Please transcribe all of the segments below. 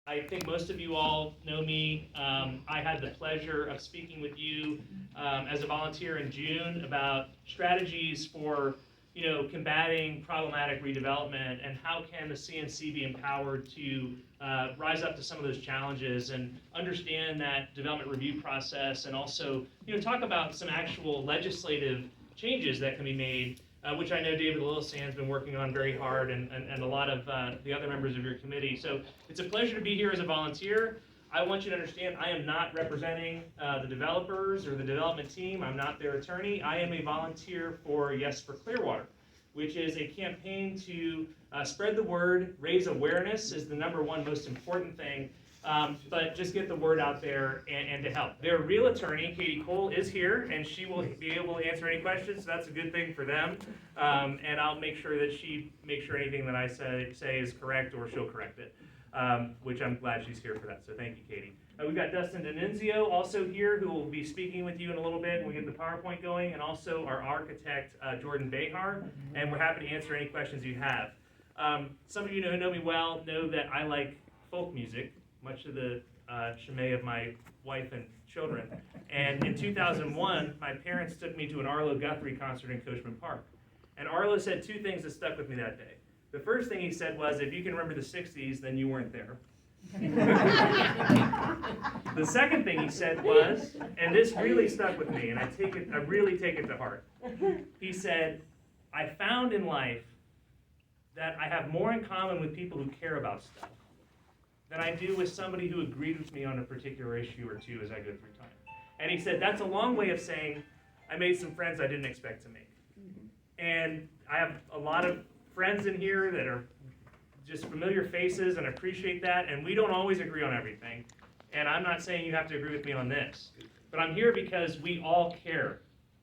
I think most of you all know me. I had the pleasure of speaking with you as a volunteer in June about strategies for combating problematic redevelopment and how can the CNC be empowered to rise up to some of those challenges and understand that development review process, and also talk about some actual legislative changes that can be made, which I know David Lillisand's been working on very hard, and a lot of the other members of your committee. So it's a pleasure to be here as a volunteer. I want you to understand I am not representing the developers or the development team. I'm not their attorney. I am a volunteer for Yes for Clearwater, which is a campaign to spread the word. Raise awareness is the #1 most important thing, but just get the word out there and to help. Their real attorney, Katie Cole, is here, and she will be able to answer any questions, so that's a good thing for them. And I'll make sure that she makes sure anything that I say is correct, or she'll correct it, which I'm glad she's here for that, so thank you, Katie. We've got Dustin DeNunzio also here, who will be speaking with you in a little bit when we get the PowerPoint going, and also our architect, Jordan Behar, and we're happy to answer any questions you have. Some of you who know me well know that I like folk music, much to the dismay of my wife and children. And in 2001, my parents took me to an Arlo Guthrie concert in Coachman Park. And Arlo said 2 things that stuck with me that day. The first thing he said was, if you can remember the 60s, then you weren't there. The second thing he said was, and this really stuck with me, and I really take it to heart. He said, I found in life that I have more in common with people who care about stuff than I do with somebody who agreed with me on a particular issue or two as I go through time. And he said, that's a long way of saying I made some friends I didn't expect to make. And I have a lot of friends in here that are just familiar faces, and appreciate that, and we don't always agree on everything. And I'm not saying you have to agree with me on this, but I'm here because we all care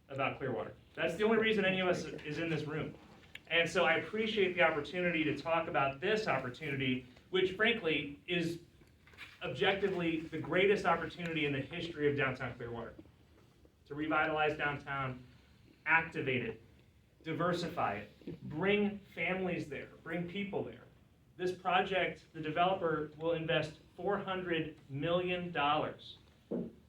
about Clearwater. That's the only reason any of us is in this room. And so I appreciate the opportunity to talk about this opportunity, which frankly is objectively the greatest opportunity in the history of downtown Clearwater. To revitalize downtown, activate it, diversify it, bring families there, bring people there. This project, the developer will invest $400 million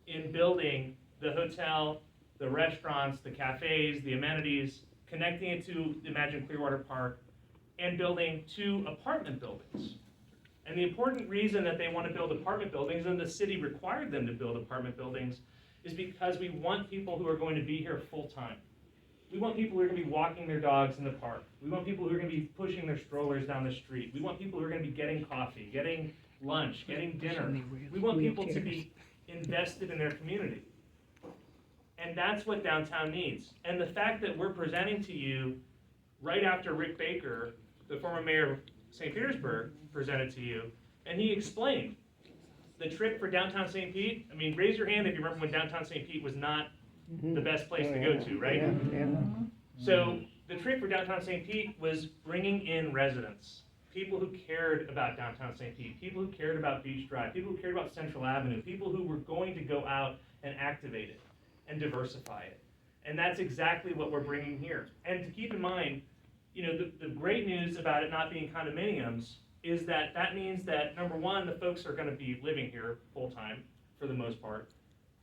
in building the hotel, the restaurants, the cafes, the amenities, connecting it to Imagine Clearwater Park, and building 2 apartment buildings. And the important reason that they want to build apartment buildings, and the city required them to build apartment buildings, is because we want people who are going to be here full time. We want people who are going to be walking their dogs in the park. We want people who are going to be pushing their strollers down the street. We want people who are going to be getting coffee, getting lunch, getting dinner. We want people to be invested in their community. And that's what downtown needs. And the fact that we're presenting to you right after Rick Baker, the former mayor of St. Petersburg, presented to you, and he explained the trick for downtown St. Pete. I mean, raise your hand if you remember when downtown St. Pete was not the best place to go to, right? Yeah. So the trick for downtown St. Pete was bringing in residents, people who cared about downtown St. Pete, people who cared about Beach Drive, people who cared about Central Avenue, people who were going to go out and activate it and diversify it. And that's exactly what we're bringing here. And to keep in mind, the great news about it not being condominiums is that means that, number one, the folks are going to be living here full time for the most part,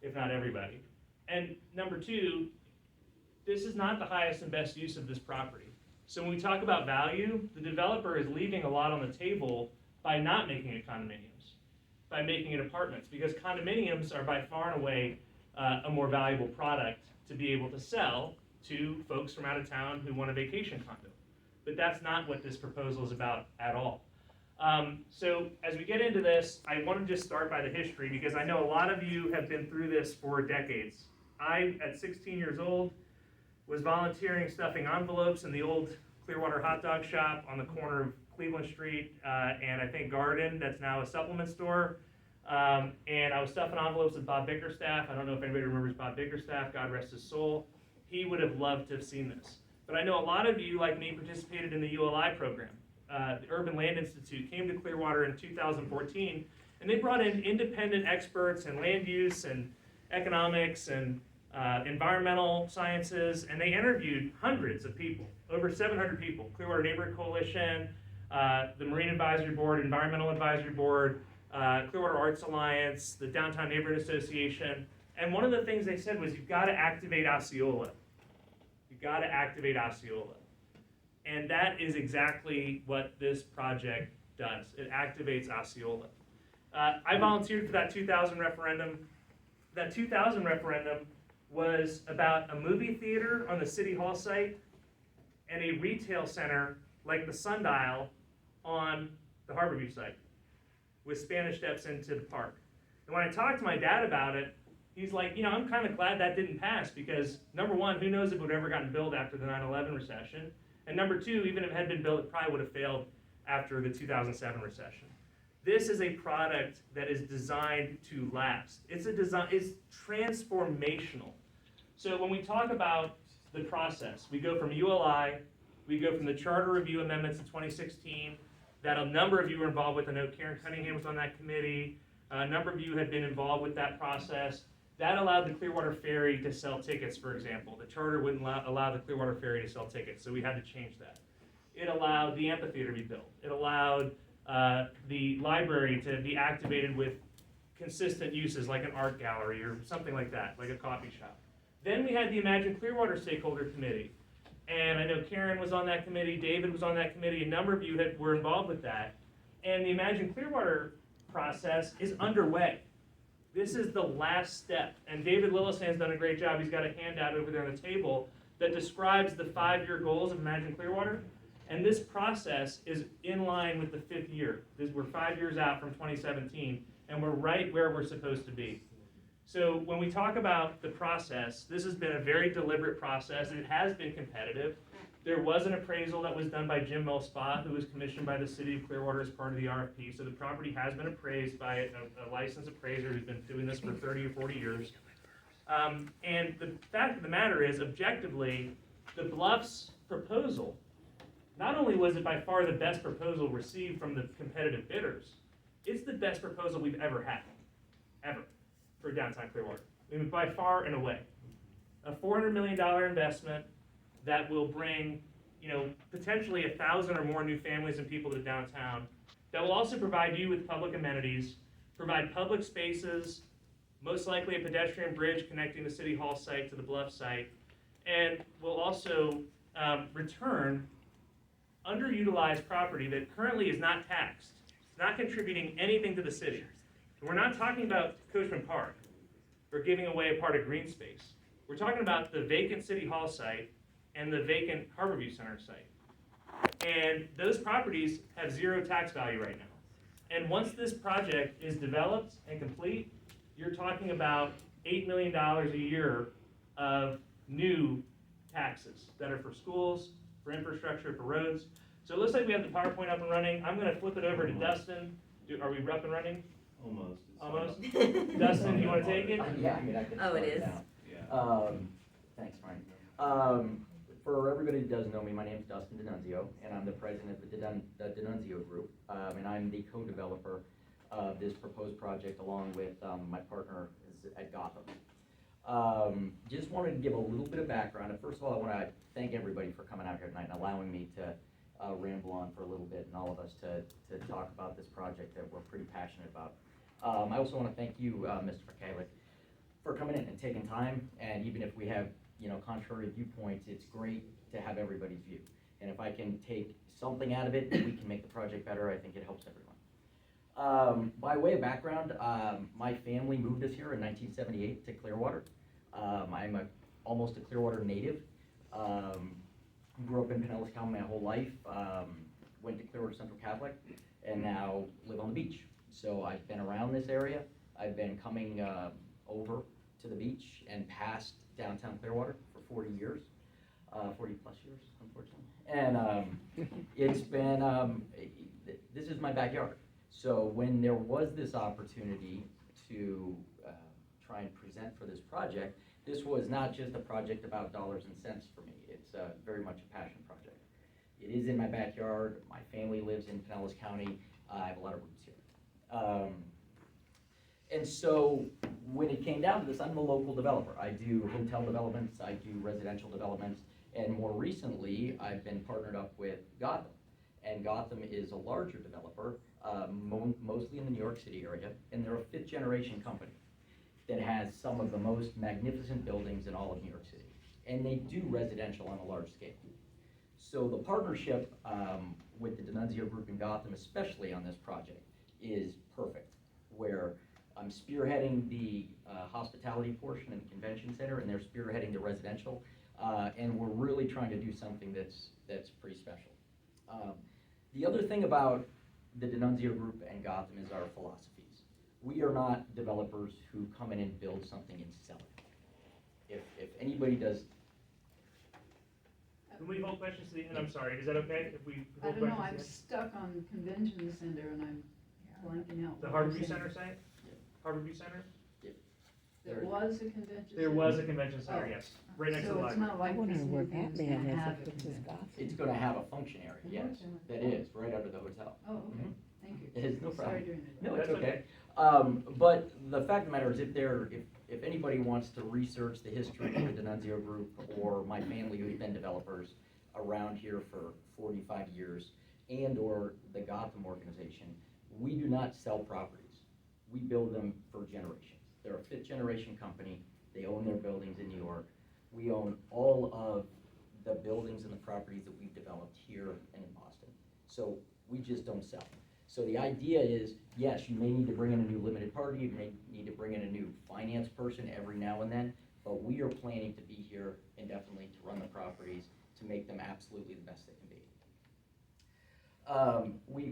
if not everybody. And number 2, this is not the highest and best use of this property. So when we talk about value, the developer is leaving a lot on the table by not making it condominiums, by making it apartments, because condominiums are by far and away a more valuable product to be able to sell to folks from out of town who want a vacation condo. But that's not what this proposal is about at all. So as we get into this, I want to just start by the history, because I know a lot of you have been through this for decades. I, at 16 years old, was volunteering stuffing envelopes in the old Clearwater hot dog shop on the corner of Cleveland Street and I think Garden, that's now a supplement store. And I was stuffing envelopes with Bob Bickerstaff. I don't know if anybody remembers Bob Bickerstaff, God rest his soul. He would have loved to have seen this. But I know a lot of you, like me, participated in the ULI program. The Urban Land Institute came to Clearwater in 2014, and they brought in independent experts in land use and economics and environmental sciences, and they interviewed hundreds of people, over 700 people, Clearwater Neighborhoods Coalition, the Marine Advisory Board, Environmental Advisory Board, Clearwater Arts Alliance, the Downtown Neighborhood Association, and one of the things they said was you've got to activate Osceola. You've got to activate Osceola. And that is exactly what this project does. It activates Osceola. I volunteered for that 2000 referendum. That 2000 referendum was about a movie theater on the City Hall site and a retail center like the Sundial on the Harborview site with Spanish Steps into the park. And when I talked to my dad about it, he's like, I'm kind of glad that didn't pass because, number one, who knows if it would have ever gotten built after the 9/11 recession. And number two, even if it had been built, it probably would have failed after the 2007 recession. This is a product that is designed to last. It's transformational. So when we talk about the process, we go from ULI, we go from the charter review amendments in 2016, that a number of you were involved with. I know Karen Cunningham was on that committee. A number of you had been involved with that process. That allowed the Clearwater Ferry to sell tickets, for example. The charter wouldn't allow the Clearwater Ferry to sell tickets, so we had to change that. It allowed the amphitheater to be built. It allowed the library to be activated with consistent uses like an art gallery or something like that, like a coffee shop. Then we had the Imagine Clearwater Stakeholder Committee. And I know Karen was on that committee, David was on that committee, a number of you were involved with that. And the Imagine Clearwater process is underway. This is the last step. And David Lillisand's done a great job. He's got a handout over there on the table that describes the 5-year goals of Imagine Clearwater. And this process is in line with the 5th year. We're 5 years out from 2017, and we're right where we're supposed to be. So when we talk about the process, this has been a very deliberate process, and it has been competitive. There was an appraisal that was done by Jim Millspa, who was commissioned by the City of Clearwater as part of the RFP. So the property has been appraised by a licensed appraiser who's been doing this for 30 or 40 years. And the fact of the matter is, objectively, the Bluffs proposal, not only was it by far the best proposal received from the competitive bidders, it's the best proposal we've ever had, ever, for downtown Clearwater. I mean, by far and away. A $400 million investment that will bring, potentially 1,000 or more new families and people to downtown, that will also provide you with public amenities, provide public spaces, most likely a pedestrian bridge connecting the City Hall site to the Bluff site, and will also return underutilized property that currently is not taxed, not contributing anything to the city. And we're not talking about Coachman Park or giving away a part of green space. We're talking about the vacant City Hall site and the vacant Harborview Center site. And those properties have zero tax value right now. And once this project is developed and complete, you're talking about $8 million a year of new taxes that are for schools, for infrastructure, for roads. So it looks like we have the PowerPoint up and running. I'm going to flip it over to Dustin. Are we up and running? Almost. Almost? Dustin, do you want to take it? Yeah, I mean, I can. Oh, it is? Yeah. Thanks, Frank. For everybody who doesn't know me, my name is Dustin DeNunzio, and I'm the president of the DeNunzio Group, and I'm the co-developer of this proposed project along with my partner at Gotham. Just wanted to give a little bit of background. And first of all, I want to thank everybody for coming out here tonight and allowing me to ramble on for a little bit and all of us to talk about this project that we're pretty passionate about. I also want to thank you, Mr. McKaylick, for coming in and taking time, and even if we have contrary viewpoints, it's great to have everybody's view. And if I can take something out of it, we can make the project better, I think it helps everyone. By way of background, my family moved us here in 1978 to Clearwater. I'm almost a Clearwater native. Grew up in Pinellas County my whole life, went to Clearwater Central Catholic, and now live on the beach. So I've been around this area. I've been coming over to the beach and past downtown Clearwater for 40 years, 40 plus years, unfortunately. And it's been, this is my backyard. So when there was this opportunity to try and present for this project, this was not just a project about dollars and cents for me. It's very much a passion project. It is in my backyard. My family lives in Pinellas County. I have a lot of roots here. And so when it came down to this, I'm a local developer. I do hotel developments, I do residential developments, and more recently, I've been partnered up with Gotham. And Gotham is a larger developer mostly in the New York City area, and they're a fifth-generation company that has some of the most magnificent buildings in all of New York City. And they do residential on a large scale. So the partnership with the DeNunzio Group in Gotham, especially on this project, is perfect, where I'm spearheading the hospitality portion of the convention center, and they're spearheading the residential, and we're really trying to do something that's pretty special. The other thing about the DeNunzio Group and Gotham is our philosophies. We are not developers who come in and build something and sell it. If anybody does. Can we hold questions to the end? I'm sorry, is that okay if we I hold don't know, questions I'm to stuck on convention center and I'm blanking out. the what Harborview you're Center saying. site? Harborview Center? There was a convention center? There was a convention center, Oh. yes, right next to the So it's library. not like this where new thing is that gonna man have is, a if it's convention. Gotham. It's gonna have a function area, yes, Okay. that is, right under the hotel. Oh, okay, Mhm. thank you. It is no Sorry problem. to interrupt. No, it's That's okay. But the fact of the matter is, if anybody wants to research the history of the DeNunzio Group or my family who've been developers around here for 45 years, and or the Gotham organization, we do not sell properties. We build them for generations. They're a fifth generation company. They own their buildings in New York. We own all of the buildings and the properties that we've developed here and in Boston. So we just don't sell. So the idea is, yes, you may need to bring in a new limited party, you may need to bring in a new finance person every now and then, but we are planning to be here indefinitely to run the properties, to make them absolutely the best they can be.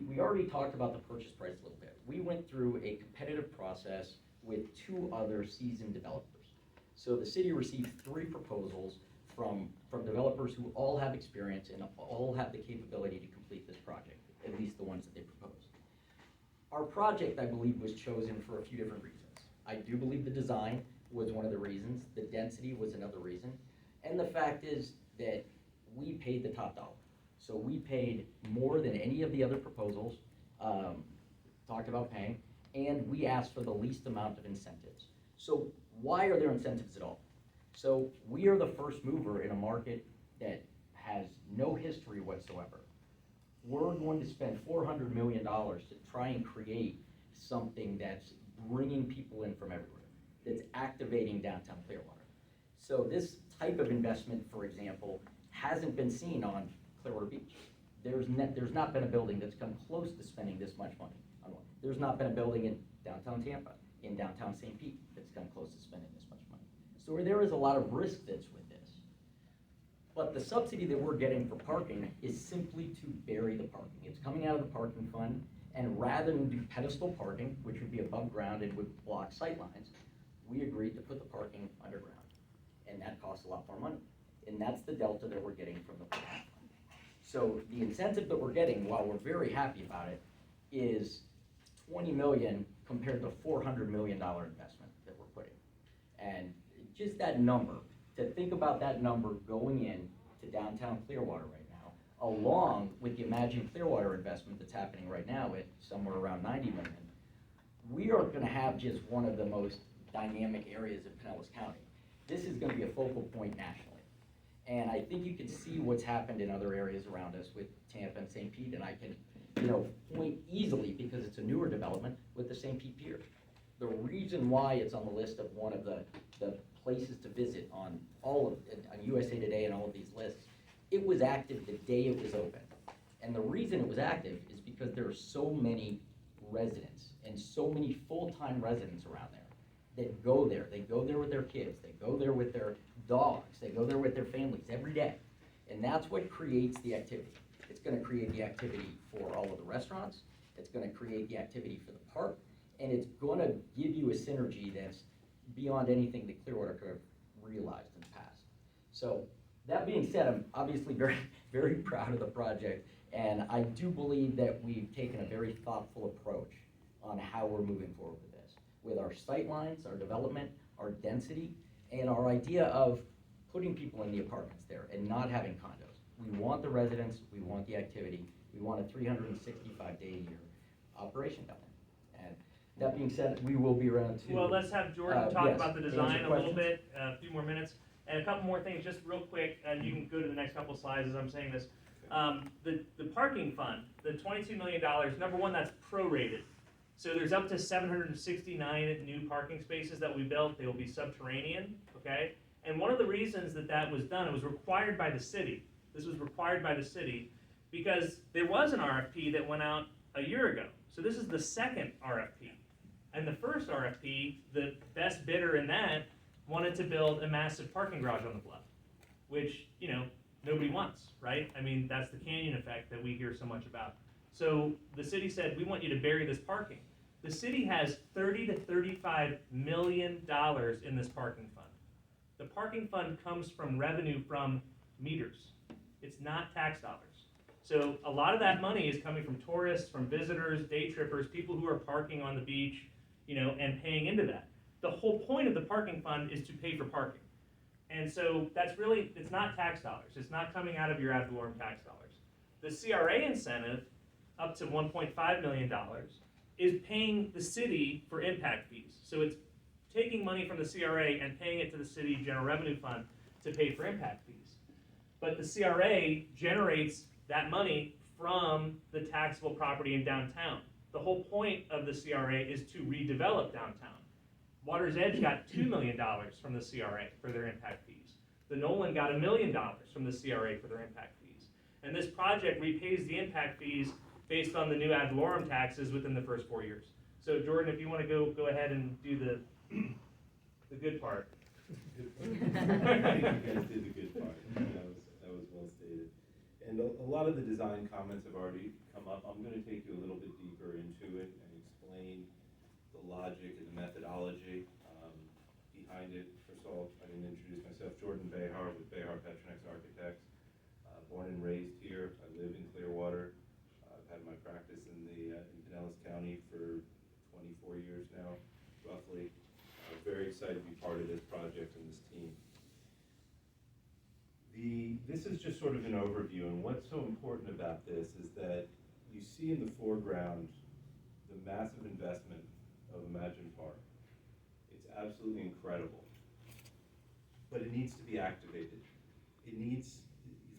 We already talked about the purchase price a little bit. We went through a competitive process with two other seasoned developers. So the city received 3 proposals from developers who all have experience and all have the capability to complete this project, at least the ones that they proposed. Our project, I believe, was chosen for a few different reasons. I do believe the design was one of the reasons, the density was another reason, and the fact is that we paid the top dollar. So we paid more than any of the other proposals, talked about paying, and we asked for the least amount of incentives. So why are there incentives at all? So we are the first mover in a market that has no history whatsoever. We're going to spend $400 million to try and create something that's bringing people in from everywhere, that's activating downtown Clearwater. So this type of investment, for example, hasn't been seen on Clearwater Beach. There's not been a building that's come close to spending this much money on one. There's not been a building in downtown Tampa, in downtown St. Pete, that's come close to spending this much money. So there is a lot of risk that's with this. But the subsidy that we're getting for parking is simply to bury the parking. It's coming out of the parking fund, and rather than do pedestal parking, which would be above ground and would block sightlines, we agreed to put the parking underground. And that costs a lot more money. And that's the delta that we're getting from the parking fund. So the incentive that we're getting, while we're very happy about it, is $20 million compared to $400 million investment that we're putting. And just that number, to think about that number going in to downtown Clearwater right now, along with the Imagine Clearwater investment that's happening right now at somewhere around $90 million, we are gonna have just one of the most dynamic areas of Pinellas County. This is gonna be a focal point nationally. And I think you can see what's happened in other areas around us with Tampa and St. Pete, and I can, point easily, because it's a newer development, with the St. Pete Pier. The reason why it's on the list of one of the places to visit on USA Today and all of these lists, it was active the day it was open. And the reason it was active is because there are so many residents and so many full-time residents around there that go there. They go there with their kids, they go there with their dogs, they go there with their families every day. And that's what creates the activity. It's gonna create the activity for all of the restaurants, it's gonna create the activity for the park, and it's gonna give you a synergy that's beyond anything that Clearwater could have realized in the past. So, that being said, I'm obviously very, very proud of the project, and I do believe that we've taken a very thoughtful approach on how we're moving forward with this. With our sight lines, our development, our density, and our idea of putting people in the apartments there and not having condos. We want the residents, we want the activity, we want a 365-day-a-year operation down there. And that being said, we will be around to. Well, let's have Jordan talk yes, about the answer design a little questions. bit, a few more minutes. And a couple more things, just real quick, and you can go to the next couple slides as I'm saying this. The parking fund, the $22 million, number one, that's prorated. So there's up to 769 new parking spaces that we built. They will be subterranean, okay? And one of the reasons that that was done, it was required by the city. This was required by the city because there was an RFP that went out a year ago. So this is the second RFP. And the first RFP, the best bidder in that wanted to build a massive parking garage on the bluff, which, you know, nobody wants, right? I mean, that's the canyon effect that we hear so much about. So the city said, we want you to bury this parking. The city has $30 to $35 million in this parking fund. The parking fund comes from revenue from meters. It's not tax dollars. So a lot of that money is coming from tourists, from visitors, day trippers, people who are parking on the beach, you know, and paying into that. The whole point of the parking fund is to pay for parking. And so that's really, it's not tax dollars. It's not coming out of your ad valorem tax dollars. The CRA incentive, up to $1.5 million, is paying the city for impact fees. So it's taking money from the CRA and paying it to the city general revenue fund to pay for impact fees. But the CRA generates that money from the taxable property in downtown. The whole point of the CRA is to redevelop downtown. Water's Edge got $2 million from the CRA for their impact fees. The Nolan got $1 million from the CRA for their impact fees. And this project repays the impact fees based on the new ad valorem taxes within the first 4 years. So Jordan, if you want to go ahead and do the good part. I think you guys did the good part. That was well stated. And a lot of the design comments have already come up. I'm going to take you a little bit deeper into it and explain the logic and the methodology behind it. First of all, I didn't introduce myself. Jordan Behar with Behar Petronex Architects. Born and raised here. I live in Clearwater. I've had my practice in Pinellas County for 24 years now, roughly. Very excited to be part of this project and this team. This is just sort of an overview, and what's so important about this is that you see in the foreground the massive investment of Imagine Park. It's absolutely incredible, but it needs to be activated. It needs,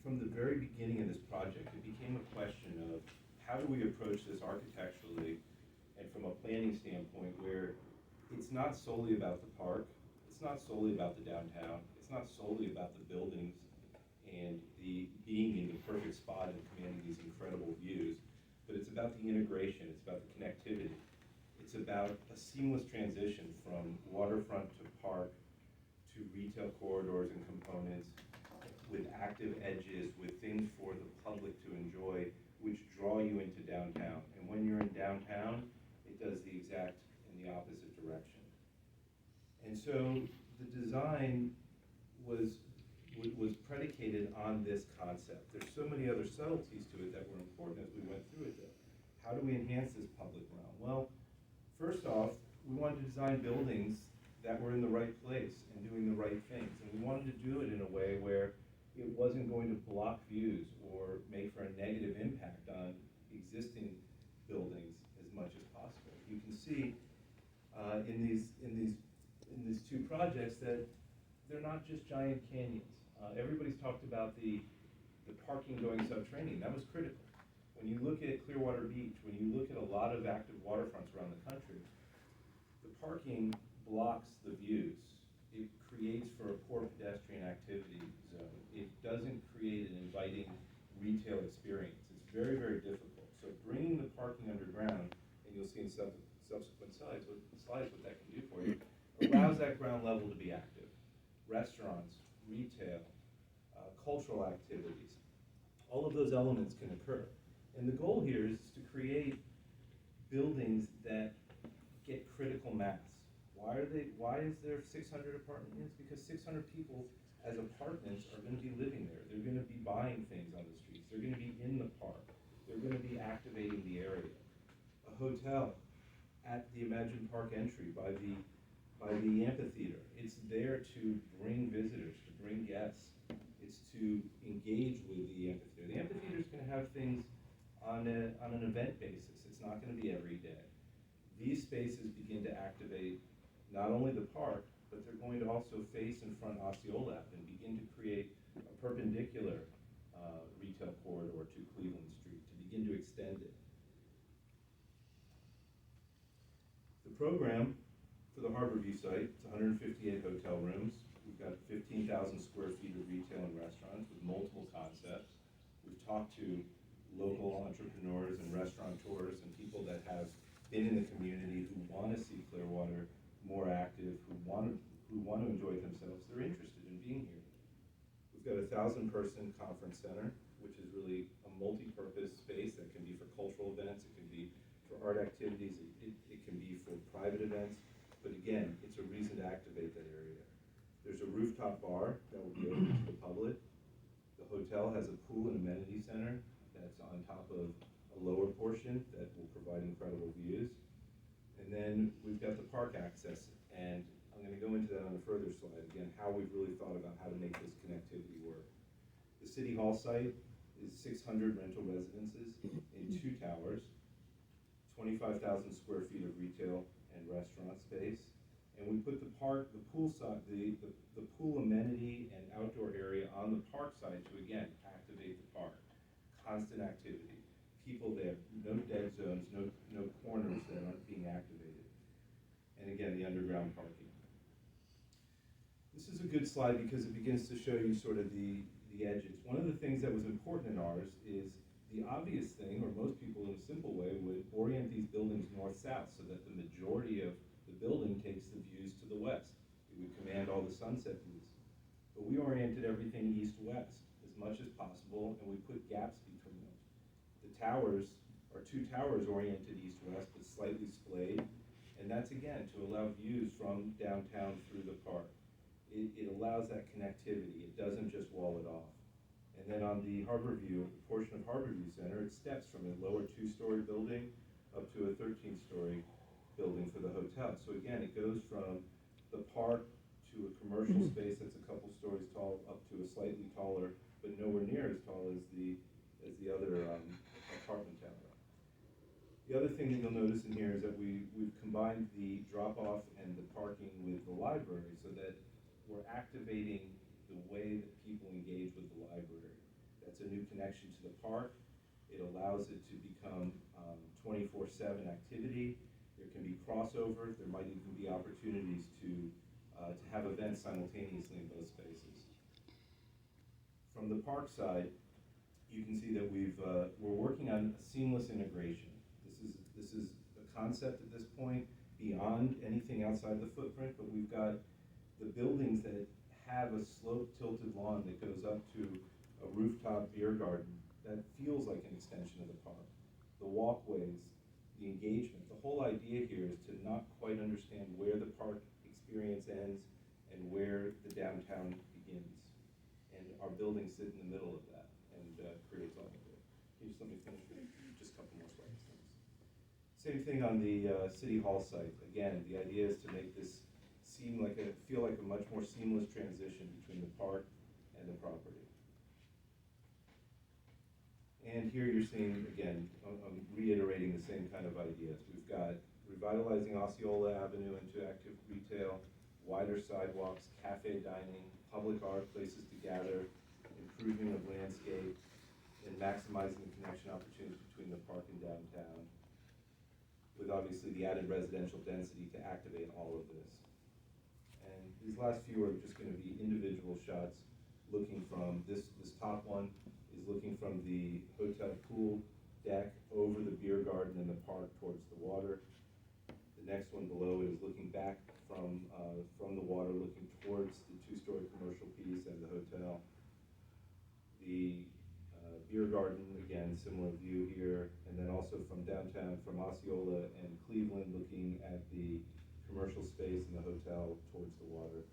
from the very beginning of this project, it became a question of how do we approach this architecturally and from a planning standpoint where it's not solely about the park, it's not solely about the downtown, it's not solely about the buildings and the being in the perfect spot and commanding these incredible views, but it's about the integration, it's about the connectivity. It's about a seamless transition from waterfront to park to retail corridors and components with active edges, with things for the public to enjoy, which draw you into downtown. And when you're in downtown, it does the exact and the opposite direction. And so the design was predicated on this concept. There's so many other subtleties to it that were important as we went through it though. How do we enhance this public realm? Well, first off, we wanted to design buildings that were in the right place and doing the right things. And we wanted to do it in a way where it wasn't going to block views or make for a negative impact on existing buildings as much as possible. You can see in these two projects that they're not just giant canyons. Everybody's talked about the parking going subterranean. That was critical. When you look at Clearwater Beach, when you look at a lot of active waterfronts around the country, the parking blocks the views. It creates for a poor pedestrian activity zone. It doesn't create an inviting retail experience. It's very, very difficult. So bringing the parking underground, and you'll see in subsequent slides what that can do for you, allows that ground level to be active. Restaurants, retail, cultural activities, all of those elements can occur. And the goal here is to create buildings that get critical mass. Why is there 600 apartment units? Because 600 people as apartments are going to be living there. They're going to be buying things on the streets. They're going to be in the park. They're going to be activating the area. A hotel at the Imagine Park entry by the amphitheater. It's there to bring visitors, to bring guests. It's to engage with the amphitheater. The amphitheater is going to have things on an event basis. It's not going to be every day. These spaces begin to activate not only the park, but they're going to also face and front Osceola and begin to create a perpendicular retail corridor to Cleveland Street to begin to extend it. The program for the Harborview site, it's 158 hotel rooms. We've got 15,000 square feet of retail and restaurants with multiple concepts. We've talked to local entrepreneurs and restaurateurs and people that have been in the community who want to see Clearwater more active, who want to enjoy themselves. They're interested in being here. We've got a 1,000-person conference center, which is really a multi-purpose space that can be for cultural events, it can be for art activities, it can be for private events. But again, it's a reason to activate that area. There's a rooftop bar that will be open to the public. The hotel has a pool and amenity center that's on top of a lower portion that will provide incredible views. And then we've got the park access, and I'm going to go into that on a further slide, again, how we've really thought about how to make this connectivity work. The City Hall site is 600 rental residences in 2 towers, 25,000 square feet of retail and restaurant space. And we put the pool side, the pool amenity and outdoor area on the park side to, again, activate the park. Constant activity. People there, no dead zones, no corners that aren't being activated. And again, the underground parking. This is a good slide because it begins to show you sort of the edges. One of the things that was important in ours is the obvious thing, or most people in a simple way, would orient these buildings north-south so that the majority of the building takes the views to the west. It would command all the sunset views. But we oriented everything east-west as much as possible, and we put gaps between them. The towers are 2 towers oriented east-west, but slightly splayed, and that's again to allow views from downtown through the park. It allows that connectivity. It doesn't just wall it off. And then on the Harborview, the portion of Harborview Center, it steps from a lower 2-story building up to a 13-story building for the hotel. So again, it goes from the park to a commercial space that's a couple stories tall up to a slightly taller, but nowhere near as tall as the other apartment tower. The other thing that you'll notice in here is that we've combined the drop-off and the parking with the library so that we're activating the way that people engage with the library. That's a new connection to the park. It allows it to become 24/7 activity. There can be crossovers. There might even be opportunities to have events simultaneously in both spaces. From the park side, you can see that we're working on a seamless integration. This is a concept at this point beyond anything outside the footprint, but we've got the buildings that have a slope tilted lawn that goes up to a rooftop beer garden that feels like an extension of the park. The walkways, the engagement, the whole idea here is to not quite understand where the park experience ends and where the downtown begins. And our buildings sit in the middle of that and creates all of it. Can you just let me finish with just a couple more slides? Thanks. Same thing on the City Hall site. Again, the idea is to make this feel like a much more seamless transition between the park and the property. And here you're seeing, again, I'm reiterating the same kind of ideas. We've got revitalizing Osceola Avenue into active retail, wider sidewalks, cafe dining, public art, places to gather, improvement of landscape, and maximizing the connection opportunities between the park and downtown, with obviously the added residential density to activate all of this. And these last few are just going to be individual shots looking from, this top one is looking from the hotel pool deck over the beer garden and the park towards the water. The next one below it is looking back from the water, looking towards the 2-story commercial piece and the hotel. The beer garden, again, similar view here, and then also from downtown, from Osceola and Cleveland, looking at the commercial space and the hotel towards the water.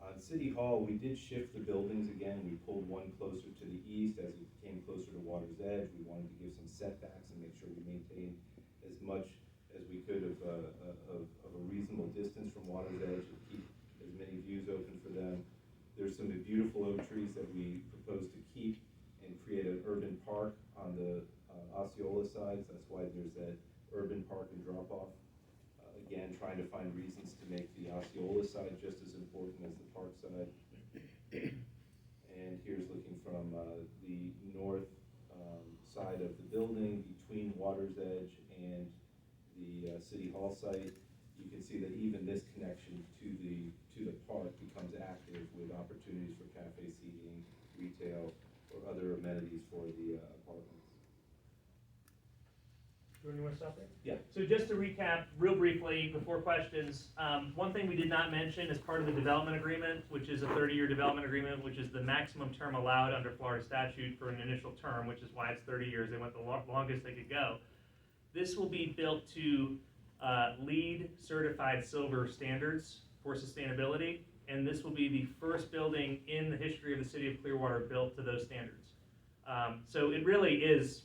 On City Hall, we did shift the buildings again. We pulled one closer to the east as it came closer to water's edge. We wanted to give some setbacks and make sure we maintained as much as we could of a reasonable distance from water's edge and keep as many views open for them. There's some beautiful oak trees that we propose to keep and create an urban park on the Osceola sides. That's why there's that urban park and drop-off. Again, trying to find reasons to make the Osceola side just as important as the park side. And here's looking from the north side of the building between Water's Edge and the City Hall site. You can see that even this connection to the park becomes active with opportunities for cafe seating, retail, or other amenities for the apartments. Jordan, you want to stop there? Yeah. So just to recap real briefly before questions, one thing we did not mention as part of the development agreement, which is a 30-year development agreement, which is the maximum term allowed under Florida statute for an initial term, which is why it's 30 years. They went the longest they could go. This will be built to LEED certified silver standards for sustainability, and this will be the first building in the history of the city of Clearwater built to those standards. So it really is,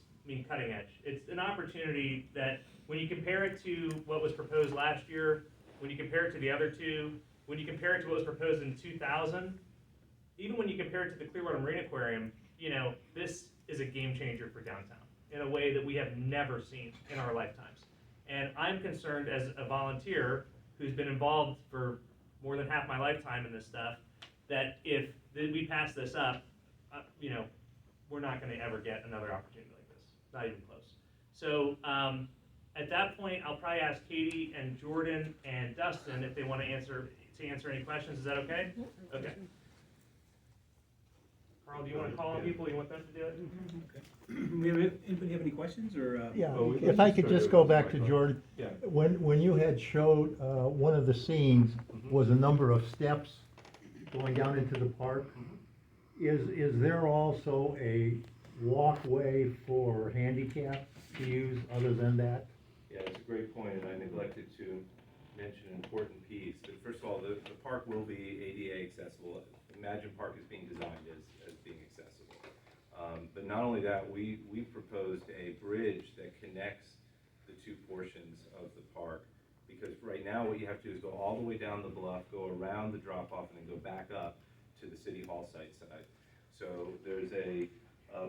cutting edge. It's an opportunity that when you compare it to what was proposed last year, when you compare it to the other two, when you compare it to what was proposed in 2000, even when you compare it to the Clearwater Marine Aquarium, this is a game changer for downtown in a way that we have never seen in our lifetimes. And I'm concerned as a volunteer who's been involved for more than half my lifetime in this stuff, that if we pass this up, we're not gonna ever get another opportunity like this, not even close. So at that point, I'll probably ask Katie and Jordan and Dustin if they wanna answer any questions. Is that okay? Okay. Carl, do you wanna call on people? You want them to do it? Anybody have any questions, or? Yeah, Well, if I could just go back to Jordan, Yeah. when you had showed, one of the scenes was a number of steps going down into the park. Is there also a walkway for handicaps to use other than that? Yeah, it's a great point, and I neglected to mention an important piece. But first of all, the park will be ADA accessible. Imagine Park is being designed as being accessible. But not only that, we proposed a bridge that connects the two portions of the park. Because right now, what you have to do is go all the way down the bluff, go around the drop-off, and then go back up to the City Hall site. So there's a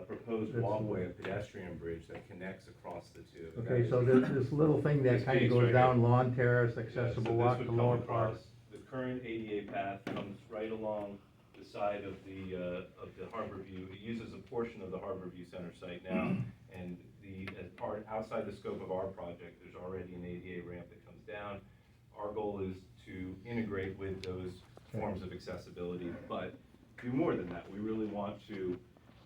proposed walkway, a pedestrian bridge that connects across the two. Okay, so there's this little thing that This kind of piece goes right down here. Lawn Terrace, Yeah, accessible so walk this to would come Lower Park. across. The current ADA path comes right along the side of the Harbor View. It uses a portion of the Harbor View Center site now, and as part outside the scope of our project, there's already an ADA ramp that comes down. Our goal is to integrate with those forms of accessibility, but do more than that. We really want to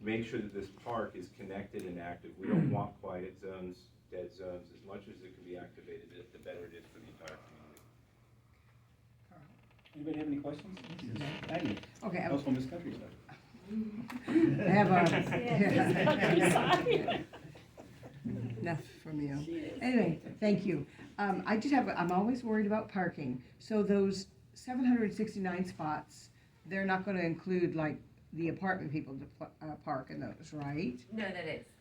make sure that this park is connected and active. We don't want quiet zones, dead zones. As much as it can be activated, the better it is for the entire community. Anybody have any questions? Maggie, Okay, else from this countryside. I have Countryside. enough from you. Anyway, thank you. I'm always worried about parking. So those 769 spots, they're not gonna include like the apartment people to park in those, right? No,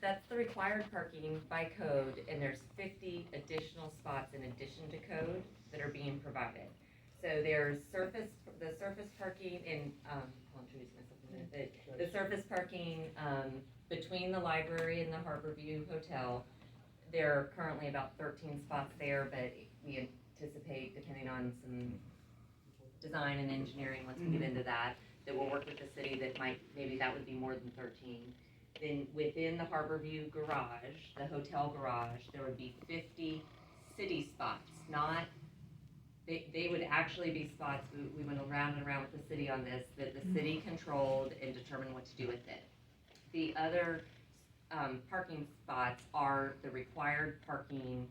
that's the required parking by code, and there's 50 additional spots in addition to code that are being provided. So there's the surface parking and, I'll introduce myself in a minute, but the surface parking, between the library and the Harbor View Hotel, there are currently about 13 spots there, but we anticipate, depending on some design and engineering, once we get into that we'll work with the city maybe that would be more than 13. Then within the Harbor View garage, the hotel garage, there would be 50 city spots, they would actually be spots, we went around and around with the city on this, that the city controlled and determined what to do with it. The other parking spots are the required parking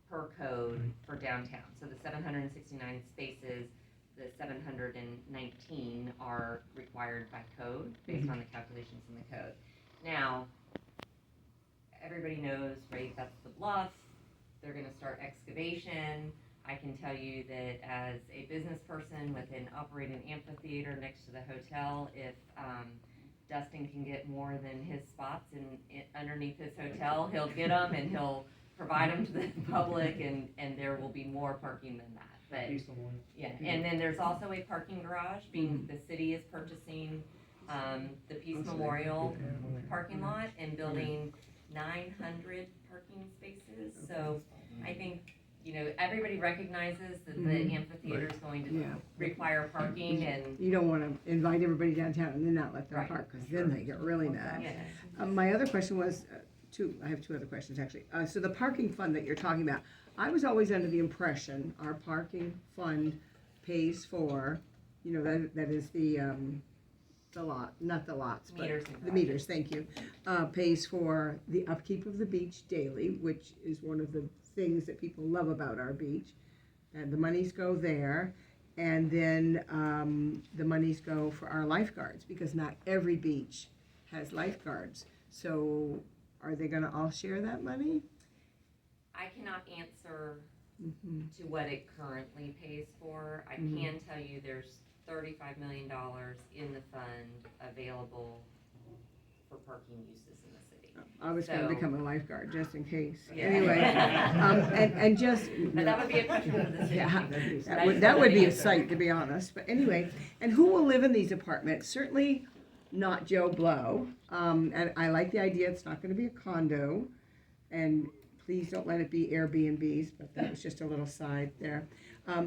per code for downtown. So the 769 spaces, the 719 are required by code based on the calculations in the code. Now, everybody knows, right, that's the bluffs. They're gonna start excavation. I can tell you that as a business person with an operating amphitheater next to the hotel, if Dustin can get more than his spots underneath his hotel, he'll get them and he'll provide them to the public, and there will be more parking than that. But yeah, and then there's also a parking garage the city is purchasing the Peace Memorial parking lot and building 900 parking spaces. So I think, you know, everybody recognizes that the Mhm. amphitheater is going to Yeah. require parking and, You don't wanna invite everybody downtown and then not let them Right. park, cause then they get really mad. yeah. My other question was, I have two other questions actually. So the parking fund that you're talking about, I was always under the impression our parking fund pays for, you know, that is the lot, not the lots, but Meters and the garages. meters, thank you. Pays for the upkeep of the beach daily, which is one of the things that people love about our beach. And the monies go there. And then the monies go for our lifeguards, because not every beach has lifeguards. So are they gonna all share that money? I cannot answer Mhm. to what it currently pays for. I Mhm. can tell you there's $35 million in the fund available for parking uses in the city. I was gonna So- become a lifeguard, just in case. Yeah. Anyway, and just. But that would be a question for the city. Yeah, chief. that would be a sight, to be honest, but anyway, and who will live in these apartments? Certainly not Joe Blow, and I like the idea, it's not gonna be a condo, and please don't let it be Airbnbs, but that was just a little side there.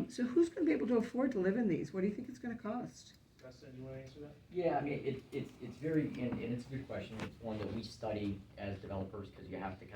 So who's gonna be able to afford to live in these? What do you think it's gonna cost? Dustin, you wanna answer that? Yeah, I mean, it's very, and it's a good question, it's one that we study as developers, because you have to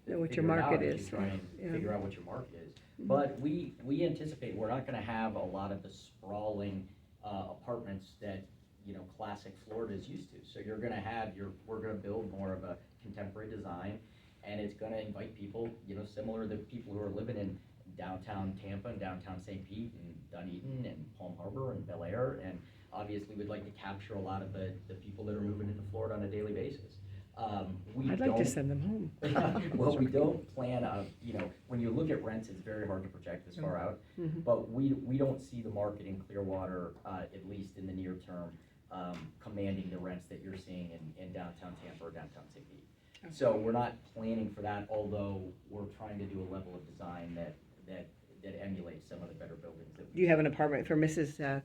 Know what your figure it out market as you is, try and yeah. figure out what your market is. But we anticipate, we're not gonna have a lot of the sprawling, apartments that, you know, classic Florida is used to. So you're gonna have, we're gonna build more of a contemporary design, and it's gonna invite people, you know, similar to people who are living in downtown Tampa and downtown St. Pete and Dunedin and Palm Harbor and Bel Air, and obviously we'd like to capture a lot of the people that are moving into Florida on a daily basis. I'd like to send them home. Well, we don't plan on, you know, when you look at rents, it's very hard to project this far out, Mhm. but we don't see the market in Clearwater, at least in the near term, commanding the rents that you're seeing in downtown Tampa or downtown St. Pete. So we're not planning for that, although we're trying to do a level of design that emulates some of the better buildings that we. Do you have an apartment for Mrs.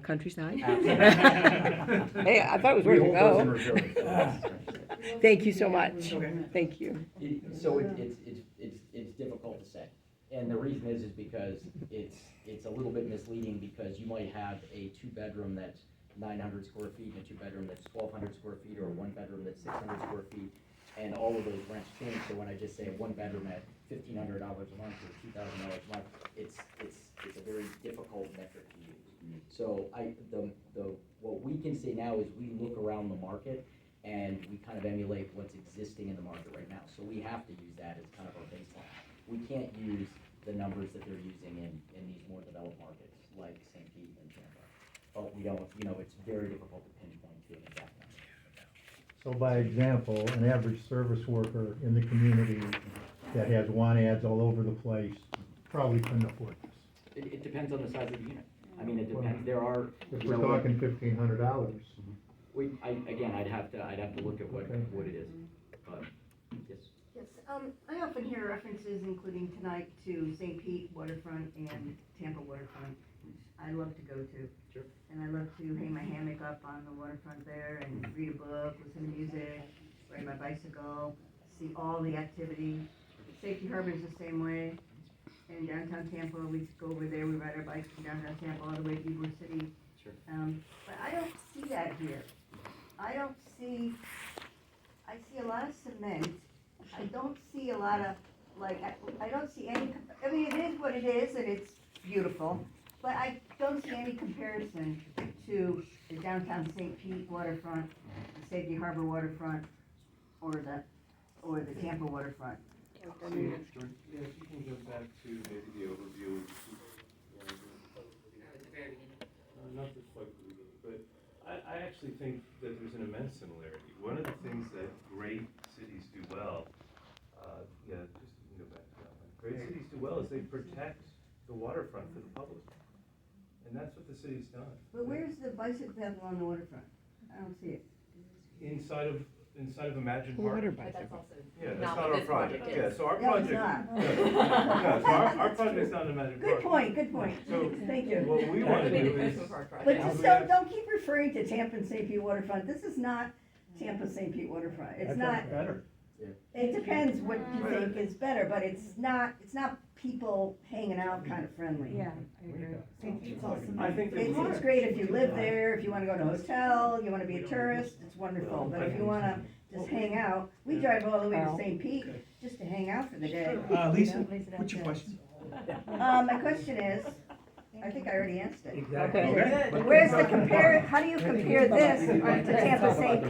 Countryside? Absolutely. Hey, I thought it was We worth a hold those in go. reserve, so that's- Thank you so much. Okay. Thank you. So it's difficult to say. And the reason is because it's a little bit misleading, because you might have a two-bedroom that's 900 square feet and a two-bedroom that's 1,200 square feet, or a one-bedroom that's 600 square feet, and all of those rents change. So when I just say a one-bedroom at $1,500 a month or $2,000 a month, it's a very difficult metric to use. So what we can say now is we look around the market and we kind of emulate what's existing in the market right now. So we have to use that as kind of our baseline. We can't use the numbers that they're using in these more developed markets like St. Pete and Tampa. But we don't, you know, it's very difficult to pinpoint to an exact number. So by example, an average service worker in the community that has want ads all over the place probably couldn't afford this. It depends on the size of the unit. I mean, it depends, there are, If you we're know, talking $1,500. I'd have to look at what it is, but, yes. Yes, I often hear references, including tonight, to St. Pete waterfront and Tampa waterfront, which I love to go to. Sure. And I love to hang my hammock up on the waterfront there and read a book, listen to music, ride my bicycle, see all the activity. Safety Harbor is the same way. And downtown Tampa, we go over there, we ride our bikes from downtown Tampa all the way to Ybor City. Sure. But I don't see that here. I see a lot of cement. I don't see a lot of, I don't see any, I mean, it is what it is, and it's beautiful, but I don't see any comparison to the downtown St. Pete waterfront, the Safety Harbor waterfront, or the Tampa waterfront. Yeah, if you can go back to maybe the overview. At the very beginning. Not just quite the beginning, but I actually think that there's an immense similarity. One of the things that great cities do well, just you can go back to that one. Great cities do well is they protect the waterfront for the public. And that's what the city's done. But where's the bicycle path along the waterfront? I don't see it. Inside of Imagine Park. Water But that's bicycle. also Yeah, that's not not what our this project. project Yeah, is. so our No, it's project. not. No, so our project's not in Imagine Park. Good point. So Thank you. what we want to do is, But Yeah. just don't keep referring to Tampa and St. Pete waterfront. This is not Tampa St. Pete waterfront. It's not, Better. It depends what you think is better, but it's not people hanging out kind of friendly. Yeah, I agree. I think that It's great if you live there, if you wanna go to a hotel, you wanna be a tourist, it's wonderful, but if you wanna just hang out, we drive all the way to St. Pete just to hang out for the day. Lisa, You know? what's your question? My question is, I think I already answered it. Okay. Where's the how do you compare this to Tampa St.